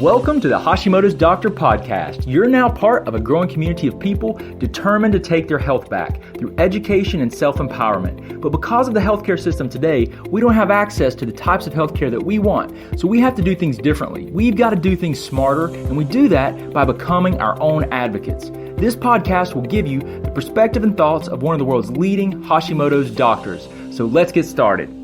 Welcome to the Hashimoto's Doctor Podcast. You're now part of a growing community of people determined to take their health back through education and self-empowerment. But because of the healthcare system today, we don't have access to the types of healthcare that we want. So we have to do things differently. We've got to do things smarter, and we do that by becoming our own advocates. This podcast will give you the perspective and thoughts of one of the world's leading Hashimoto's doctors. So let's get started.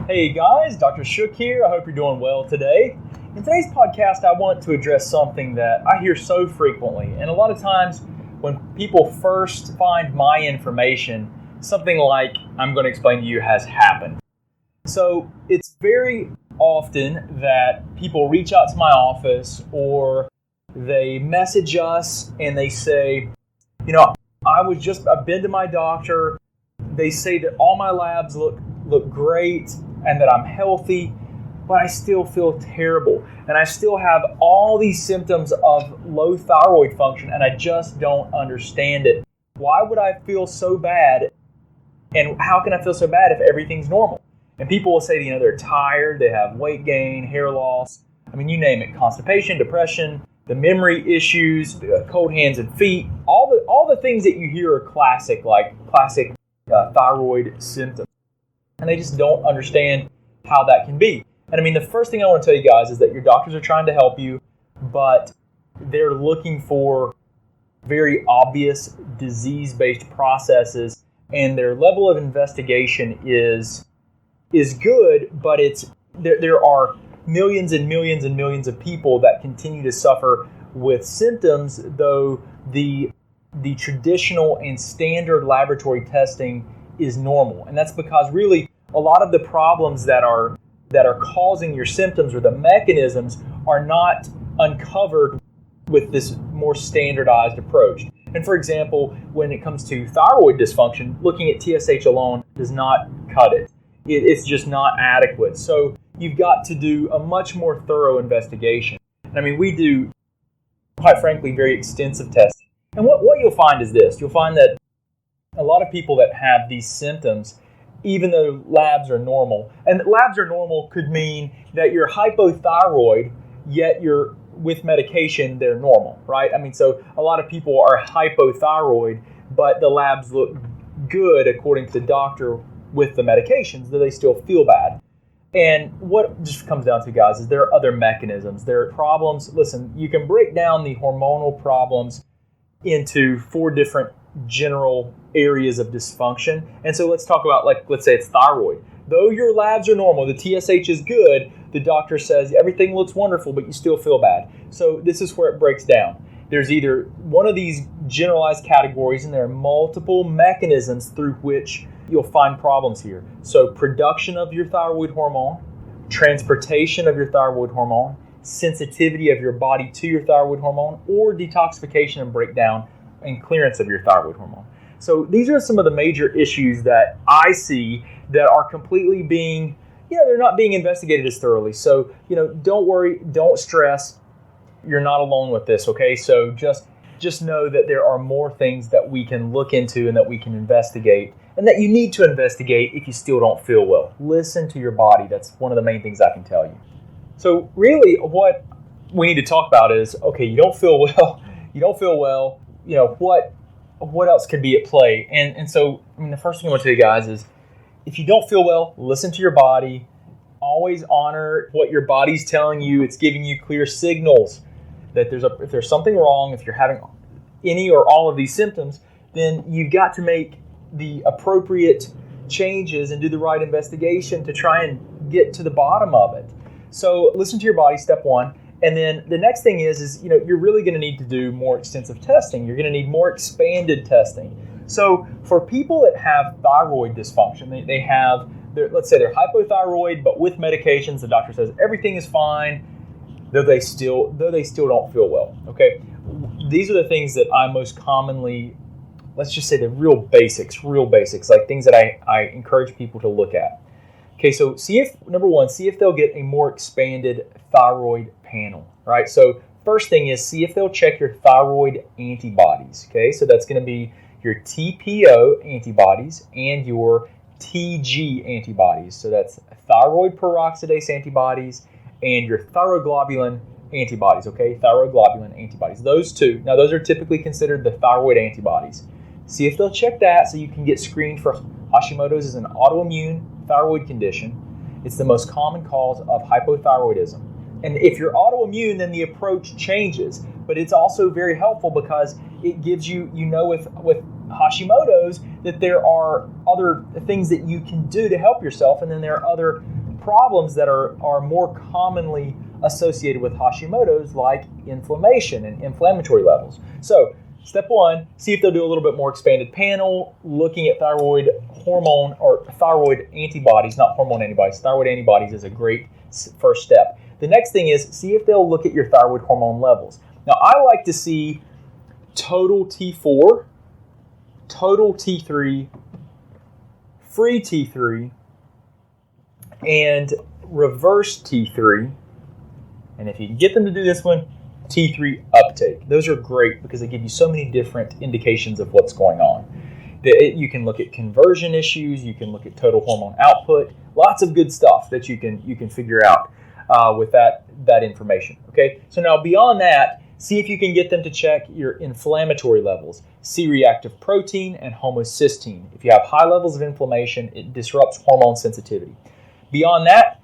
Hey guys, Dr. Shook here. I hope you're doing well today. In today's podcast, I want to address something that I hear so frequently. And a lot of times when people first find my information, something like I'm going to explain to you has happened. So it's very often that people reach out to my office or they message us and they say, I've been to my doctor. They say that all my labs look great and that I'm healthy, but I still feel terrible. And I still have all these symptoms of low thyroid function, and I just don't understand it. Why would I feel so bad? And how can I feel so bad if everything's normal? And people will say, they're tired, they have weight gain, hair loss. I mean, you name it, constipation, depression, the memory issues, the cold hands and feet, all the things that you hear are classic thyroid symptoms. And they just don't understand how that can be. And I mean, the first thing I want to tell you guys is that your doctors are trying to help you, but they're looking for very obvious disease-based processes, and their level of investigation is good, but there are millions and millions and millions of people that continue to suffer with symptoms, though the traditional and standard laboratory testing is normal. And that's because really a lot of the problems that are causing your symptoms or the mechanisms are not uncovered with this more standardized approach. And for example, when it comes to thyroid dysfunction, looking at TSH alone does not cut it. It's just not adequate. So you've got to do a much more thorough investigation. And I mean, we do, quite frankly, very extensive testing. And what you'll find is this. You'll find that a lot of people that have these symptoms, even though labs are normal, and labs are normal could mean that you're hypothyroid, yet you're with medication, they're normal, right? I mean, so a lot of people are hypothyroid, but the labs look good according to the doctor with the medications, though they still feel bad. And what just comes down to, guys, is there are other mechanisms. There are problems. Listen, you can break down the hormonal problems into 4 different general areas of dysfunction. And so let's talk about, let's say it's thyroid. Though your labs are normal, the TSH is good, the doctor says everything looks wonderful, but you still feel bad. So this is where it breaks down. There's either one of these generalized categories, and there are multiple mechanisms through which you'll find problems here. So production of your thyroid hormone, transportation of your thyroid hormone, sensitivity of your body to your thyroid hormone, or detoxification and breakdown and clearance of your thyroid hormone. So these are some of the major issues that I see that are completely being, they're not being investigated as thoroughly. So, don't worry, don't stress. You're not alone with this, okay? So just know that there are more things that we can look into and that we can investigate, and that you need to investigate if you still don't feel well. Listen to your body. That's one of the main things I can tell you. So really what we need to talk about is, okay, you don't feel well, what else could be at play? And so, the first thing I want to tell you guys is, if you don't feel well, listen to your body. Always honor what your body's telling you. It's giving you clear signals that if there's something wrong, if you're having any or all of these symptoms, then you've got to make the appropriate changes and do the right investigation to try and get to the bottom of it. So listen to your body, step 1. And then the next thing is you're really going to need to do more extensive testing. You're going to need more expanded testing. So for people that have thyroid dysfunction, let's say they're hypothyroid, but with medications, the doctor says everything is fine, though they still don't feel well. Okay, these are the things that I most commonly, let's just say the real basics, like things that I encourage people to look at. Okay, so see if they'll get a more expanded thyroid panel, right? So first thing is, see if they'll check your thyroid antibodies, okay? So that's going to be your TPO antibodies and your TG antibodies. So that's thyroid peroxidase antibodies and your thyroglobulin antibodies, okay? Thyroglobulin antibodies. Those two. Now, those are typically considered the thyroid antibodies. See if they'll check that so you can get screened for Hashimoto's is an autoimmune thyroid condition. It's the most common cause of hypothyroidism. And if you're autoimmune, then the approach changes. But it's also very helpful because it gives you, with Hashimoto's, that there are other things that you can do to help yourself. And then there are other problems that are more commonly associated with Hashimoto's, like inflammation and inflammatory levels. So, step one, see if they'll do a little bit more expanded panel, looking at thyroid hormone or thyroid antibodies, not hormone antibodies. Thyroid antibodies is a great first step. The next thing is see if they'll look at your thyroid hormone levels. Now, I like to see total T4, total T3, free T3, and reverse T3. And if you can get them to do this one, T3 uptake. Those are great because they give you so many different indications of what's going on. You can look at conversion issues. You can look at total hormone output. Lots of good stuff that you can figure out with that information. Okay, so now beyond that, see if you can get them to check your inflammatory levels, C-reactive protein and homocysteine. If you have high levels of inflammation, it disrupts hormone sensitivity. Beyond that,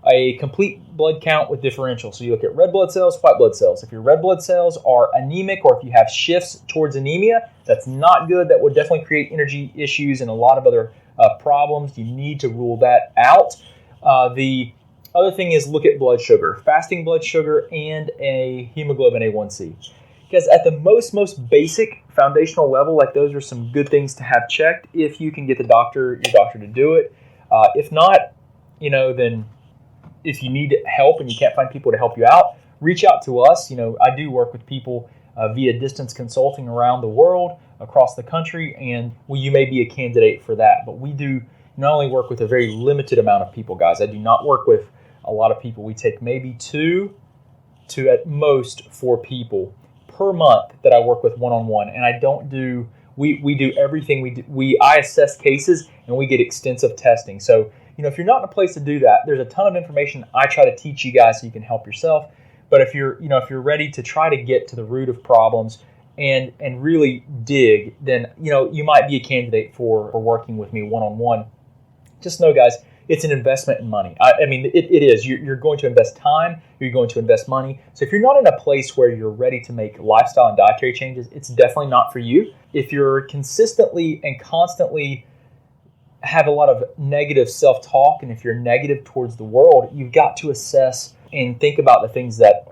a complete blood count with differential. So you look at red blood cells, white blood cells. If your red blood cells are anemic or if you have shifts towards anemia, that's not good. That would definitely create energy issues and a lot of other problems. You need to rule that out. The other thing is look at blood sugar, fasting blood sugar, and a hemoglobin A1C. Because at the most basic foundational level, like those are some good things to have checked if you can get your doctor to do it. If not, then if you need help and you can't find people to help you out, reach out to us. I do work with people via distance consulting around the world, across the country, and you may be a candidate for that. But we do not only work with a very limited amount of people, guys. I do not work with a lot of people. We take maybe 2 to at most 4 people per month that I work with one-on-one, and I don't do. We do everything. I assess cases and we get extensive testing. So if you're not in a place to do that, there's a ton of information I try to teach you guys so you can help yourself. But if you're ready to try to get to the root of problems and really dig, then you might be a candidate for working with me one-on-one. Just know, guys, it's an investment in money. It is. You're going to invest time. You're going to invest money. So if you're not in a place where you're ready to make lifestyle and dietary changes, it's definitely not for you. If you're consistently and constantly have a lot of negative self-talk, and if you're negative towards the world, you've got to assess and think about the things that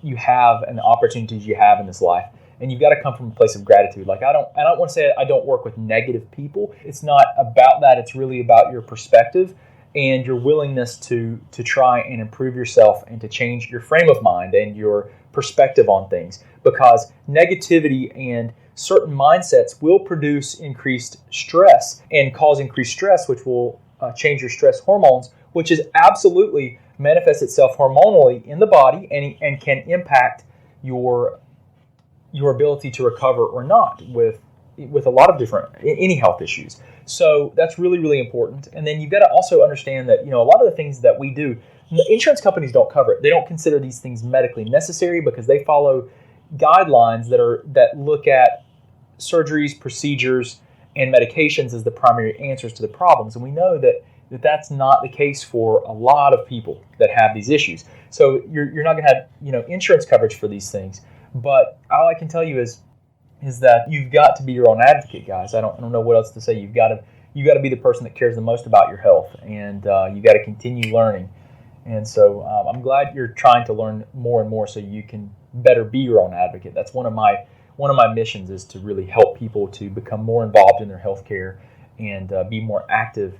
you have and the opportunities you have in this life. And you've got to come from a place of gratitude. Like I don't want to say I don't work with negative people. It's not about that. It's really about your perspective and your willingness to try and improve yourself and to change your frame of mind and your perspective on things. Because negativity and certain mindsets will produce increased stress and cause increased stress, which will change your stress hormones, which is absolutely manifests itself hormonally in the body and can impact your ability to recover or not with a lot of different any health issues. So that's really, really important. And then you've got to also understand that a lot of the things that we do, insurance companies don't cover it. They don't consider these things medically necessary because they follow guidelines that look at surgeries, procedures, and medications as the primary answers to the problems. And we know that that's not the case for a lot of people that have these issues. So you're not going to have insurance coverage for these things. But all I can tell you is that you've got to be your own advocate, guys. I don't know what else to say. You've got to be the person that cares the most about your health, and you got to continue learning. And so I'm glad you're trying to learn more and more so you can better be your own advocate. That's one of my missions is to really help people to become more involved in their health care and be more active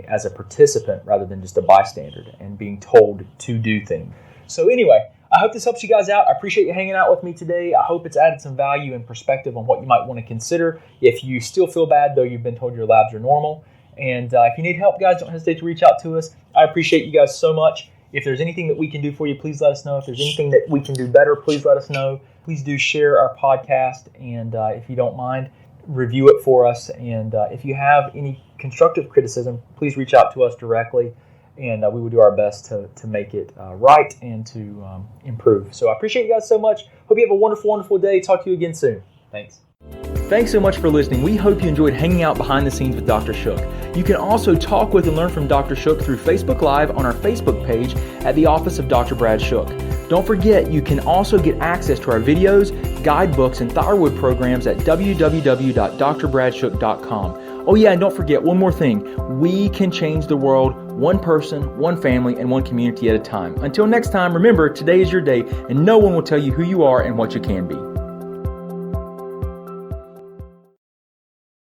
as a participant rather than just a bystander and being told to do things. So anyway, I hope this helps you guys out. I appreciate you hanging out with me today. I hope it's added some value and perspective on what you might want to consider if you still feel bad, though you've been told your labs are normal. And if you need help, guys, don't hesitate to reach out to us. I appreciate you guys so much. If there's anything that we can do for you, please let us know. If there's anything that we can do better, please let us know. Please do share our podcast, and if you don't mind, review it for us. And if you have any constructive criticism, please reach out to us directly. and we will do our best to make it right and to improve. So I appreciate you guys so much. Hope you have a wonderful, wonderful day. Talk to you again soon. Thanks. Thanks so much for listening. We hope you enjoyed hanging out behind the scenes with Dr. Shook. You can also talk with and learn from Dr. Shook through Facebook Live on our Facebook page at the Office of Dr. Brad Shook. Don't forget, you can also get access to our videos, guidebooks, and thyroid programs at www.drbradshook.com. Oh yeah, and don't forget one more thing. We can change the world one person, one family, and one community at a time. Until next time, remember, today is your day, and no one will tell you who you are and what you can be.